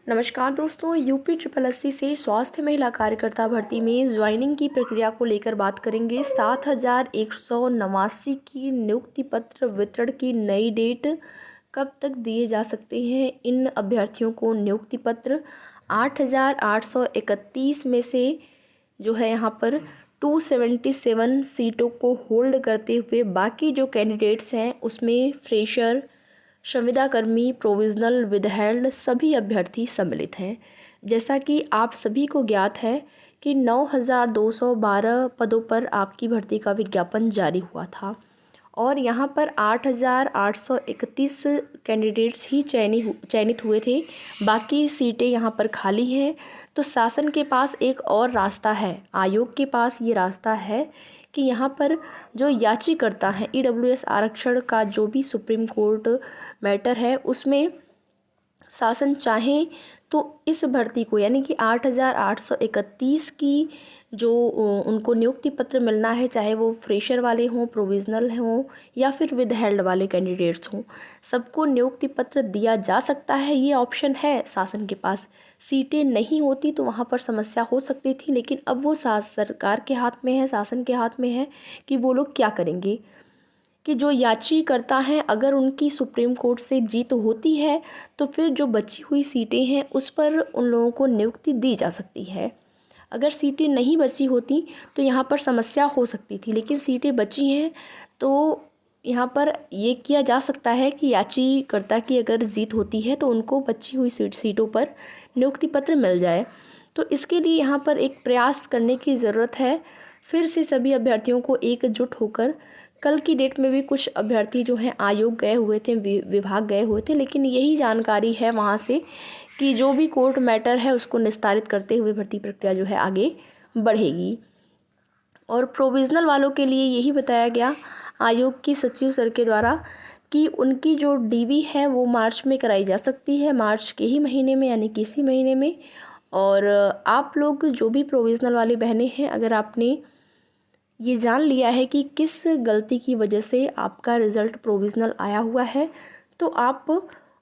नमस्कार दोस्तों, UP triple S C से स्वास्थ्य महिला कार्यकर्ता भर्ती में ज्वाइनिंग की प्रक्रिया को लेकर बात करेंगे। 7,189 की नियुक्ति पत्र वितरण की नई डेट कब तक दिए जा सकते हैं। इन अभ्यर्थियों को नियुक्ति पत्र 8,831 में से जो है यहाँ पर 277 सीटों को होल्ड करते हुए बाकी जो कैंडिडेट्स हैं उसमें फ्रेशर, संविदा कर्मी, प्रोविज़नल, विदहेल्ड सभी अभ्यर्थी सम्मिलित हैं। जैसा कि आप सभी को ज्ञात है कि 9,212 पदों पर आपकी भर्ती का विज्ञापन जारी हुआ था और यहाँ पर 8,831 कैंडिडेट्स ही चयनित हुए थे। बाकी सीटें यहाँ पर खाली हैं। तो शासन के पास एक और रास्ता है, आयोग के पास ये रास्ता है कि यहाँ पर जो याचिकर्ता हैं ईडब्ल्यूएस आरक्षण का जो भी सुप्रीम कोर्ट मैटर है उसमें शासन चाहे तो इस भर्ती को यानी कि 8,831 की जो उनको नियुक्ति पत्र मिलना है, चाहे वो फ्रेशर वाले हों, प्रोविज़नल हों या फिर विदहेल्ड वाले कैंडिडेट्स हों, सबको नियुक्ति पत्र दिया जा सकता है। ये ऑप्शन है शासन के पास। सीटें नहीं होती तो वहाँ पर समस्या हो सकती थी, लेकिन अब वो सरकार के हाथ में है, शासन के हाथ में है कि वो लोग क्या करेंगे। कि जो याचिकर्ता हैं अगर उनकी सुप्रीम कोर्ट से जीत होती है तो फिर जो बची हुई सीटें हैं उस पर उन लोगों को नियुक्ति दी जा सकती है। अगर सीटें नहीं बची होती तो यहाँ पर समस्या हो सकती थी, लेकिन सीटें बची हैं तो यहाँ पर ये किया जा सकता है कि याचिकर्ता की अगर जीत होती है तो उनको बची हुई सीटों पर नियुक्ति पत्र मिल जाए। तो इसके लिए यहाँ पर एक प्रयास करने की ज़रूरत है। फिर से सभी अभ्यर्थियों को एकजुट होकर, कल की डेट में भी कुछ अभ्यर्थी जो हैं आयोग गए हुए थे, विभाग गए हुए थे, लेकिन यही जानकारी है वहाँ से कि जो भी कोर्ट मैटर है उसको निस्तारित करते हुए भर्ती प्रक्रिया जो है आगे बढ़ेगी। और प्रोविज़नल वालों के लिए यही बताया गया आयोग की सचिव सर के द्वारा कि उनकी जो डीवी है वो मार्च में कराई जा सकती है, मार्च के ही महीने में यानी कि इसी महीने में। और आप लोग जो भी प्रोविज़नल वाली बहनें हैं, अगर आपने ये जान लिया है कि किस गलती की वजह से आपका रिज़ल्ट प्रोविज़नल आया हुआ है तो आप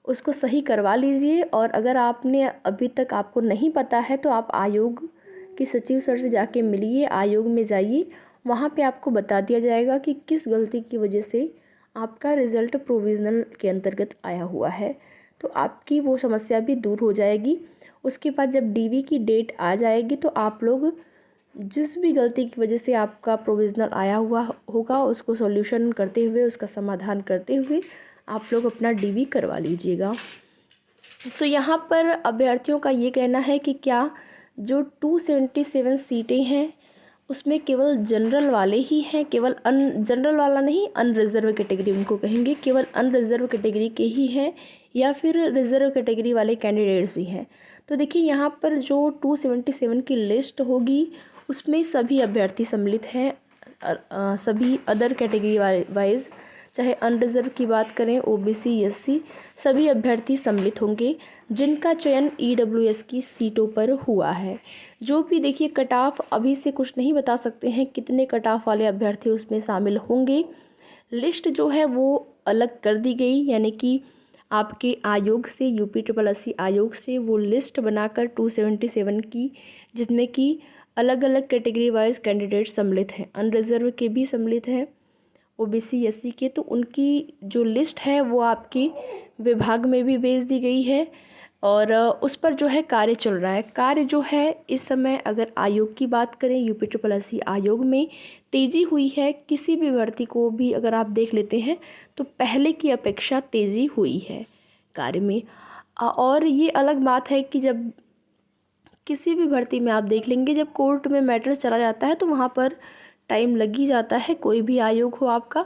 उसको सही करवा लीजिए। और अगर आपने अभी तक आपको नहीं पता है तो आप आयोग के सचिव सर से जाके मिलिए, आयोग में जाइए, वहाँ पे आपको बता दिया जाएगा कि किस गलती की वजह से आपका रिज़ल्ट प्रोविज़नल के अंतर्गत आया हुआ है। तो आपकी वो समस्या भी दूर हो जाएगी। उसके बाद जब डीवी की डेट आ जाएगी तो आप लोग जिस भी गलती की वजह से आपका प्रोविज़नल आया हुआ होगा उसको सॉल्यूशन करते हुए, उसका समाधान करते हुए आप लोग अपना डीवी करवा लीजिएगा। तो यहाँ पर अभ्यर्थियों का ये कहना है कि क्या जो 277 सीटें हैं उसमें केवल जनरल वाले ही हैं, केवल जनरल वाला नहीं, अनरिज़र्व कैटेगरी उनको कहेंगे, केवल अनरिज़र्व कैटेगरी के ही हैं या फिर रिज़र्व कैटेगरी वाले कैंडिडेट्स भी हैं। तो देखिए यहाँ पर जो 277 की लिस्ट होगी उसमें सभी अभ्यर्थी सम्मिलित हैं। सभी अदर कैटेगरी वाइज, चाहे अनरिज़र्व की बात करें, ओबीसी, एससी, सभी अभ्यर्थी सम्मिलित होंगे जिनका चयन ईडब्ल्यूएस की सीटों पर हुआ है। जो भी देखिए कट ऑफ अभी से कुछ नहीं बता सकते हैं कितने कट ऑफ वाले अभ्यर्थी उसमें शामिल होंगे। लिस्ट जो है वो अलग कर दी गई, यानी कि आपके आयोग से, यूपी ट्रिपल एस सी आयोग से वो लिस्ट बनाकर 277 की, जिसमें कि अलग अलग कैटेगरी वाइज कैंडिडेट सम्मिलित हैं, अनरिज़र्व के भी सम्मिलित हैं, ओबीसी, एससी के। तो उनकी जो लिस्ट है वो आपकी विभाग में भी भेज दी गई है और उस पर जो है कार्य चल रहा है। कार्य जो है इस समय अगर आयोग की बात करें, यूपी ट्रिपल एस सी आयोग में तेज़ी हुई है। किसी भी भर्ती को भी अगर आप देख लेते हैं तो पहले की अपेक्षा तेज़ी हुई है कार्य में। और ये अलग बात है कि जब किसी भी भर्ती में आप देख लेंगे, जब कोर्ट में मैटर चला जाता है तो वहाँ पर टाइम लग ही जाता है, कोई भी आयोग हो आपका।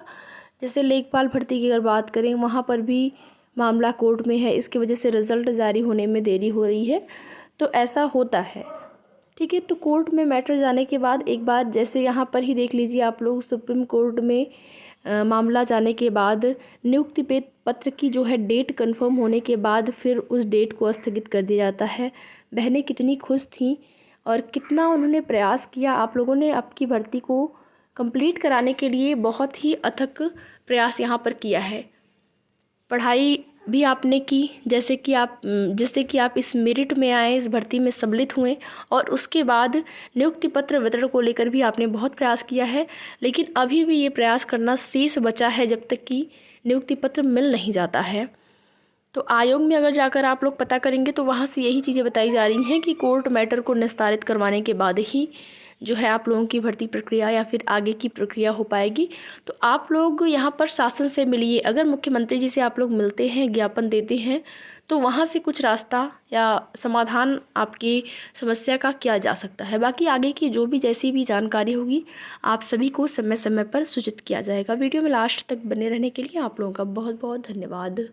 जैसे लेखपाल भर्ती की अगर बात करें, वहाँ पर भी मामला कोर्ट में है, इसकी वजह से रिज़ल्ट जारी होने में देरी हो रही है। तो ऐसा होता है, ठीक है। तो कोर्ट में मैटर जाने के बाद एक बार, जैसे यहाँ पर ही देख लीजिए आप लोग, सुप्रीम कोर्ट में मामला जाने के बाद नियुक्ति पत्र की जो है डेट कंफर्म होने के बाद फिर उस डेट को स्थगित कर दिया जाता है। बहनें कितनी खुश थीं और कितना उन्होंने प्रयास किया। आप लोगों ने आपकी भर्ती को कंप्लीट कराने के लिए बहुत ही अथक प्रयास यहाँ पर किया है। पढ़ाई भी आपने की, जैसे कि आप इस मेरिट में आए, इस भर्ती में सम्मिलित हुए और उसके बाद नियुक्ति पत्र वितरण को लेकर भी आपने बहुत प्रयास किया है, लेकिन अभी भी ये प्रयास करना शेष बचा है जब तक कि नियुक्ति पत्र मिल नहीं जाता है। तो आयोग में अगर जाकर आप लोग पता करेंगे तो वहाँ से यही चीज़ें बताई जा रही हैं कि कोर्ट मैटर को निस्तारित करवाने के बाद ही जो है आप लोगों की भर्ती प्रक्रिया या फिर आगे की प्रक्रिया हो पाएगी। तो आप लोग यहाँ पर शासन से मिलिए। अगर मुख्यमंत्री जी से आप लोग मिलते हैं, ज्ञापन देते हैं, तो वहाँ से कुछ रास्ता या समाधान आपकी समस्या का किया जा सकता है। बाकी आगे की जो भी जैसी भी जानकारी होगी आप सभी को समय समय पर सूचित किया जाएगा। वीडियो में लास्ट तक बने रहने के लिए आप लोगों का बहुत बहुत धन्यवाद।